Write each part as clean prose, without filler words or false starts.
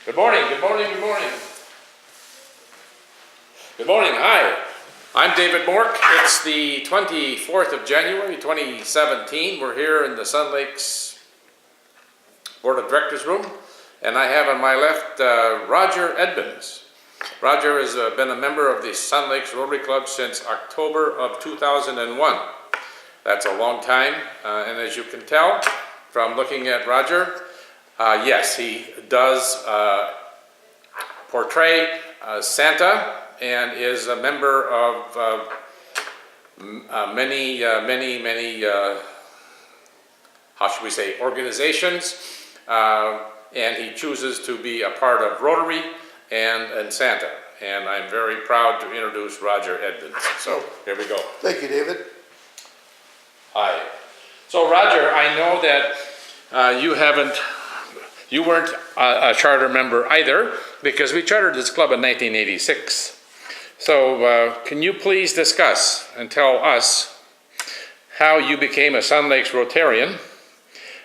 Good morning, good morning, good morning. Good morning, hi. I'm David Mork. It's the 24th of January, 2017. We're here in the Sun Lakes Board of Directors room, and I have on my left Roger Edmonds. Roger has been a member of the Sun Lakes Rotary Club since October of 2001. That's a long time, and as you can tell from looking at Roger, yes, he does portray Santa and is a member of many, how should we say, organizations, and he chooses to be a part of Rotary and Santa. And I'm very proud to introduce Roger Edmonds. So here we go. Thank you, David. Hi. So Roger, I know that you weren't a charter member either, because we chartered this club in 1986. So can you please discuss and tell us how you became a Sun Lakes Rotarian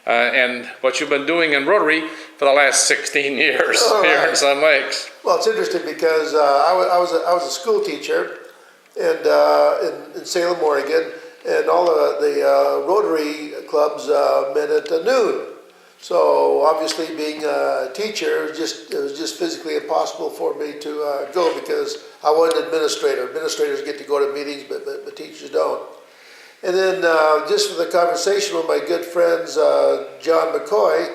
and what you've been doing in Rotary for the last 16 years here in Sun Lakes? Well, it's interesting because I was a school teacher and in Salem, Oregon, and all the Rotary clubs met at noon. So obviously, being a teacher, it was just physically impossible for me to go because I wasn't an administrator. Administrators get to go to meetings, but teachers don't. And then just for the conversation with my good friends, John McCoy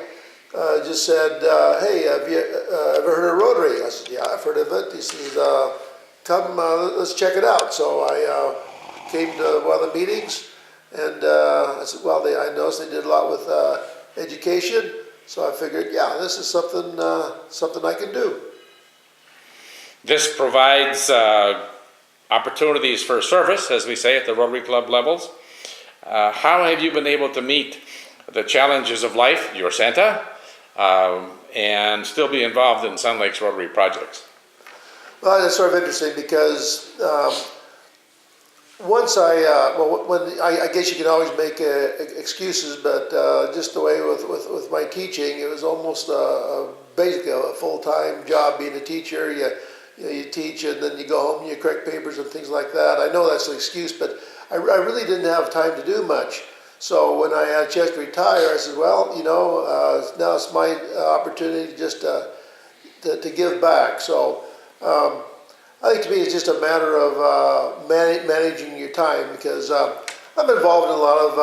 just said, "Hey, have you ever heard of Rotary?" I said, "Yeah, I've heard of it." He says, "Come, let's check it out." So I came to one of the meetings, and I said, "Well, I noticed they did a lot with education, so I figured, yeah, this is something I can do." This provides opportunities for service, as we say, at the Rotary Club levels. How have you been able to meet the challenges of life, your Santa, and still be involved in Sun Lakes Rotary projects? Well, it's sort of interesting because once I guess you can always make excuses, but just the way with my teaching, it was almost basically a full-time job being a teacher. You teach and then you go home and you correct papers and things like that. I know that's an excuse, but I really didn't have time to do much. So when I had a chance to retire, I said, well, now it's my opportunity just to give back. So I think to me it's just a matter of managing your time because I'm involved in a lot of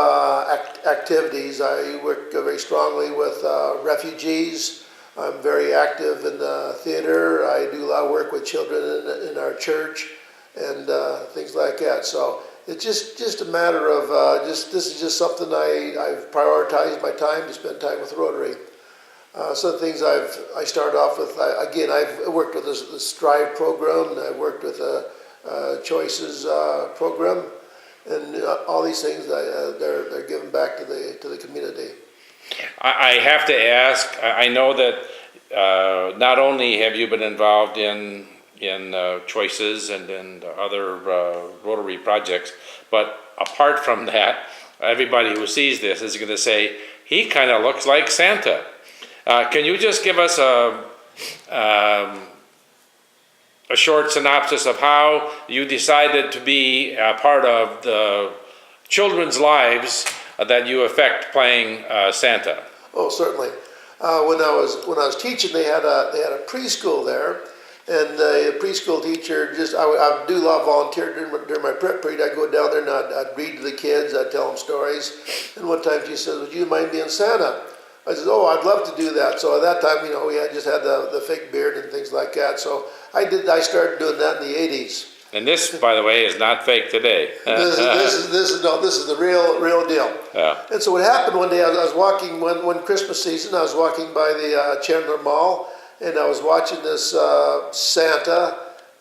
activities. I work very strongly with refugees. I'm very active in the theater. I do a lot of work with children in our church and things like that. So it's just a matter of this is just something I've prioritized my time to spend time with Rotary. Some things I started off with. I've worked with the Strive program. I've worked with a Choices program, and all these things they're given back to the community. I have to ask, I know that not only have you been involved in Choices and in other Rotary projects, but apart from that, everybody who sees this is going to say, he kind of looks like Santa. Can you just give us a short synopsis of how you decided to be a part of the children's lives that you affect playing Santa? Oh, certainly. When I was teaching, they had a preschool there, and the preschool teacher I do a lot of volunteer during my prep period. I'd go down there and I'd read to the kids. I'd tell them stories. And one time she said, "Would you mind being Santa?" I said, "Oh, I'd love to do that." So at that time, we had just had the fake beard and things like that. So I started doing that in the 80s. And this, by the way, is not fake today. This is the real deal. Yeah. And so what happened one day, I was walking one Christmas season. I was walking by the Chandler Mall, and I was watching this Santa,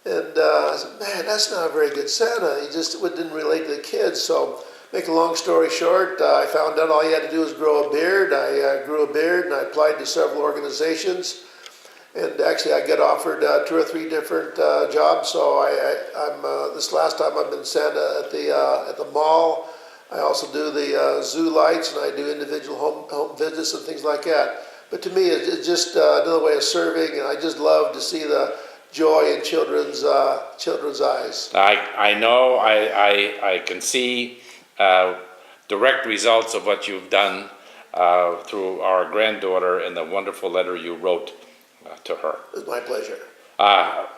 and I said, "Man, that's not a very good Santa. He just didn't relate to the kids." So, make a long story short, I found out all you had to do was grow a beard. I grew a beard, and I applied to several organizations. And actually, I got offered 2 or 3 different jobs. So I'm this last time I've been Santa at the mall. I also do the zoo lights, and I do individual home visits and things like that. But to me, it's just another way of serving, and I just love to see the joy in children's eyes. I know, I can see direct results of what you've done through our granddaughter and the wonderful letter you wrote to her. It's my pleasure.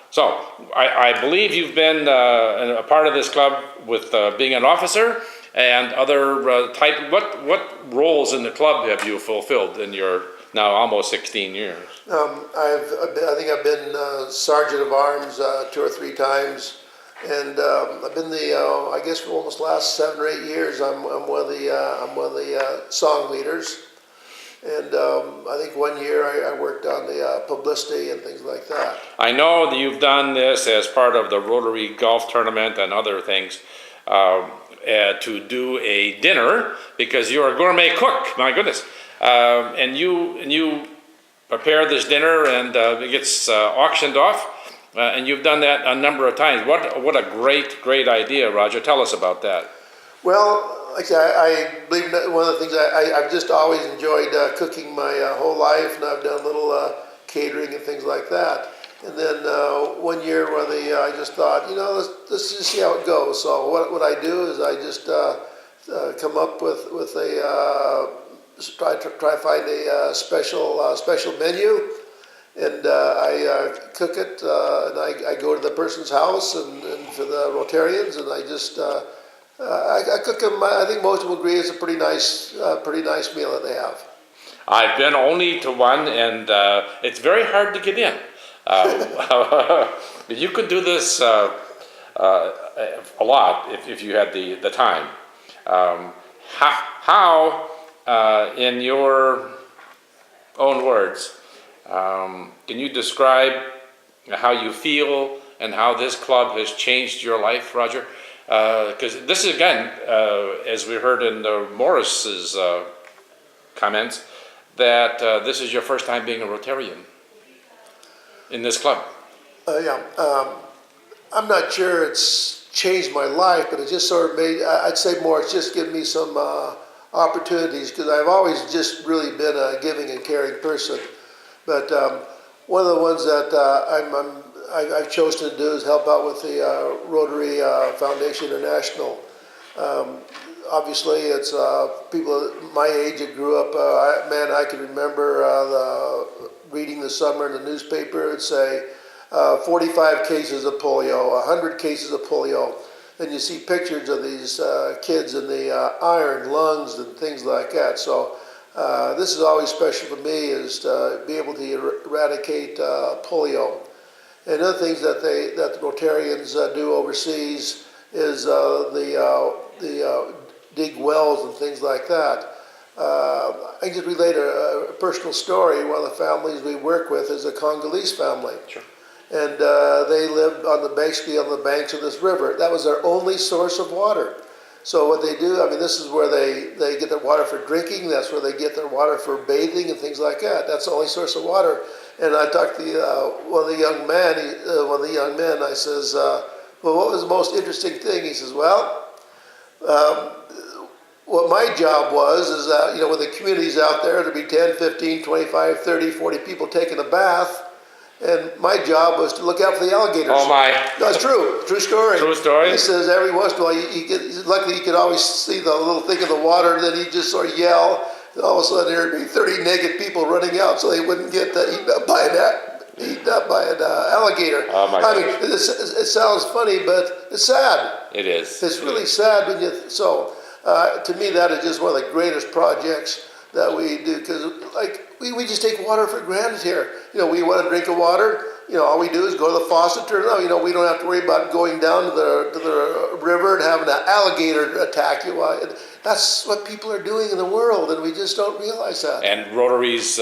So I believe you've been a part of this club with being an officer and other type. What roles in the club have you fulfilled in your now almost 16 years? I think I've been sergeant of arms 2 or 3 times, and I've been I guess for almost last 7 or 8 years. I'm one of the song leaders, and I think 1 year I worked on the publicity and things like that. I know that you've done this as part of the Rotary Golf Tournament and other things to do a dinner because you're a gourmet cook. My goodness. And you prepare this dinner and it gets auctioned off, and you've done that a number of times. What a great idea, Roger. Tell us about that. Well, like I said, I believe that one of the things I've just always enjoyed cooking my whole life, and I've done a little catering and things like that. And then 1 year, I just thought, let's just see how it goes. So what I do is I just come up with a try to find a special menu, and I cook it, and I go to the person's house and for the Rotarians, and I just I cook them. I think most will agree it's a pretty nice meal that they have. I've been only to one, and it's very hard to get in. You could do this a lot if you had the time. How in your own words, can you describe how you feel and how this club has changed your life, Roger? Because this is, again, as we heard in Morris's comments, that this is your first time being a Rotarian in this club. I'm not sure it's changed my life, but it just sort of I'd say more, it's just given me some opportunities, because I've always just really been a giving and caring person. But one of the ones that I've chosen to do is help out with the Rotary Foundation International. Obviously, it's people my age that grew up. I can remember reading this summer in the newspaper. It'd say 45 cases of polio, 100 cases of polio. And you see pictures of these kids in the iron lungs and things like that. So this is always special for me, is to be able to eradicate polio. And other things that the Rotarians do overseas is the dig wells and things like that. I can just relate a personal story. One of the families we work with is a Congolese family. Sure. And they lived basically on the banks of this river. That was their only source of water. So what they do, this is where they get their water for drinking. That's where they get their water for bathing and things like that. That's the only source of water. And I talked to one of the young men. I says, well, what was the most interesting thing? He says, well, what my job was is that, when the community's out there, there'd be 10, 15, 25, 30, 40 people taking a bath. And my job was to look out for the alligators. Oh my! No, it's true. True story. True story. He says every once in a while, luckily you could always see the little thing of the water, and then he'd just sort of yell. And all of a sudden there'd be 30 naked people running out, so they wouldn't get eaten up by an alligator. Oh my gosh. It sounds funny, but it's sad. It is. It's really sad when you. So to me, that is just one of the greatest projects that we do, because we just take water for granted here. We want to drink of water. All we do is go to the faucet, turn it on. We don't have to worry about going down to the river and having an alligator attack you. That's what people are doing in the world, and we just don't realize that. And Rotary's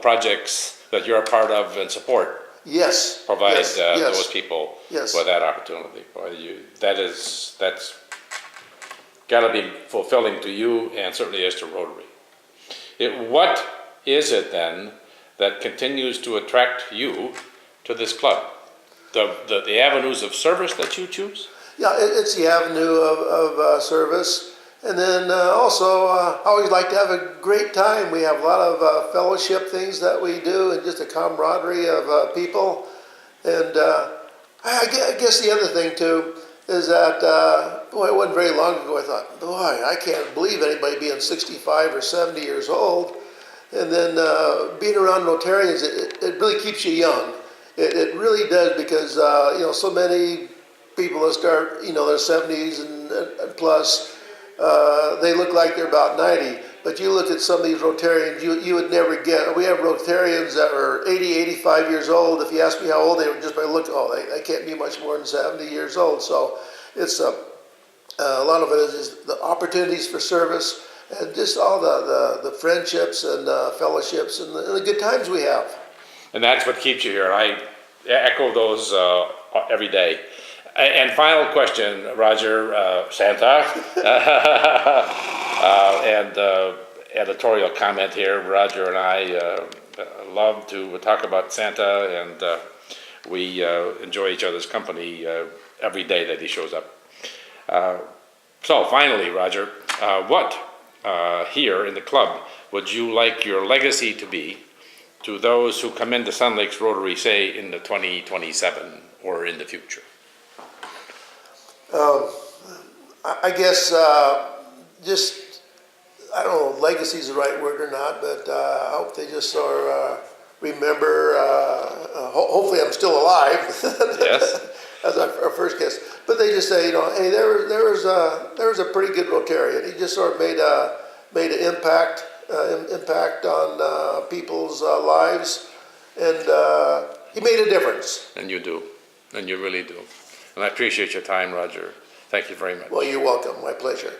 projects that you're a part of and support. Yes. Provide yes. Those people with that opportunity. That's got to be fulfilling to you, and certainly is to Rotary. What is it then that continues to attract you to this club? The avenues of service that you choose? Yeah, it's the avenue of service. And then also, I always like to have a great time. We have a lot of fellowship things that we do, and just a camaraderie of people. And I guess the other thing too is that boy, it wasn't very long ago I thought, boy, I can't believe anybody being 65 or 70 years old. And then being around Rotarians, it really keeps you young. It really does, because so many people that start their 70s and plus. They look like they're about 90, but you look at some of these Rotarians, you would never get. We have Rotarians that are 80, 85 years old. If you ask me how old they were, just by looking, they can't be much more than 70 years old. So it's a lot of it is the opportunities for service, and just all the friendships and fellowships and the good times we have. And that's what keeps you here. I echo those every day. And final question, Roger, Santa, and editorial comment here. Roger and I love to talk about Santa, and we enjoy each other's company every day that he shows up. So finally, Roger, what here in the club would you like your legacy to be to those who come into Sun Lakes Rotary, say in the 2027 or in the future? I guess just, I don't know if legacy is the right word or not, but I hope they just sort of remember, hopefully I'm still alive. Yes. As our first guest. But they just say, hey, there was a pretty good Rotarian. He just sort of made an impact on people's lives, and he made a difference. And you do, and you really do. And I appreciate your time, Roger. Thank you very much. Well, you're welcome. My pleasure.